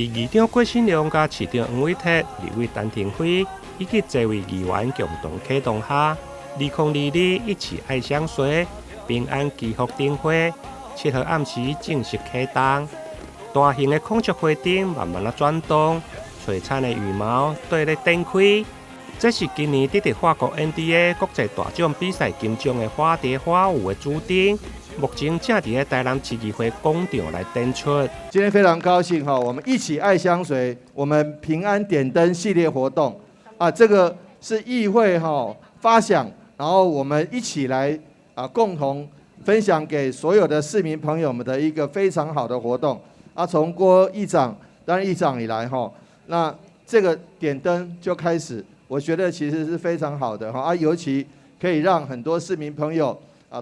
议长郭信良甲市长黄伟哲、立委陈廷辉以及多位议员共同启动下，2022一起爱相随平安祈福灯会，7号暗时正式启动。大型的孔雀花灯慢慢转动，璀璨的羽毛对咧展开。这是今年得法国 NDA 国际大奖比赛金奖的花蝶花舞的主灯。目前正伫台南市议会广场来展出。今天非常高兴哈，我们一起爱相随，我们平安点灯系列活动啊，这个是议会发想，然后我们一起来共同分享给所有的市民朋友们的一个非常好的活动啊。从郭议长担任议长以来那这个点灯就开始，我觉得其实是非常好的尤其可以让很多市民朋友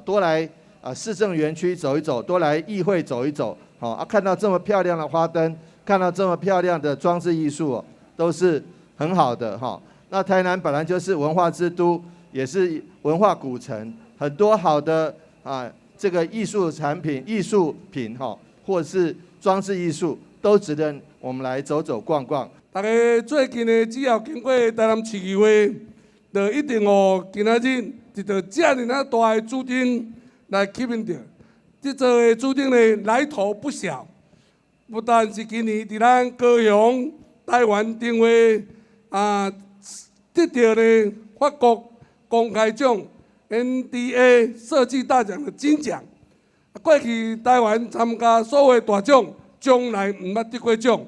多来市政园区走一走，多来议会走一走，看到这么漂亮的花灯，看到这么漂亮的装置艺术，都是很好的那台南本来就是文化之都，也是文化古城，很多好的这个艺术产品、艺术品或是装置艺术，都值得我们来走走逛逛。大家最近呢，只要经过台南市议会，就一定今仔日一道这么大的主灯来吸引到。这座的主灯呢，来头不小，不但是今年伫咱高雄台湾灯会得到呢法国公开奖 NDA 设计大奖的金奖。过去台湾参加所有大奖，从来唔捌得过奖，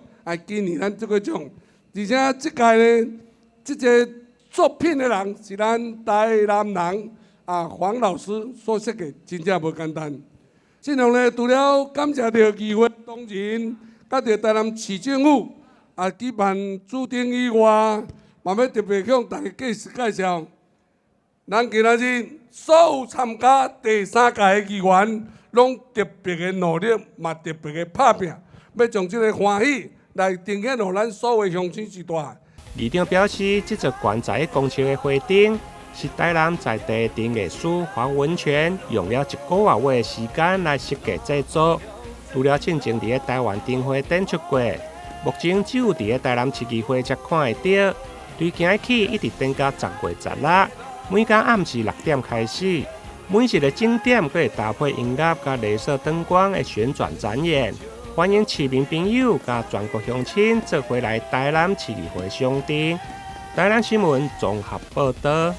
今年咱得过奖。而且这届呢，这个作品的人是咱台南人黄老师所设计，真正无简单。这样呢，除了感谢到议会同仁，甲到台南市政府举办主灯以外，嘛要特别向大家介绍，咱今仔日所有参加第3届的议员，拢特别的努力，嘛特别的拍拼，要将这个欢喜来呈现予咱所有乡亲一代。议长表示，这座悬在公车的花灯是台南在地灯艺术黄文泉用了1个月尾的时间来设计制作。除了进前伫台湾灯会展出过，目前只有伫台南市议会才看会到。对今日起一直展到10月16日，每天暗时6点开始。每一个景点佫会搭配音乐甲镭射灯光的旋转展演，欢迎市民朋友甲全国乡亲做回来台南市议会上灯。台南新闻综合报道。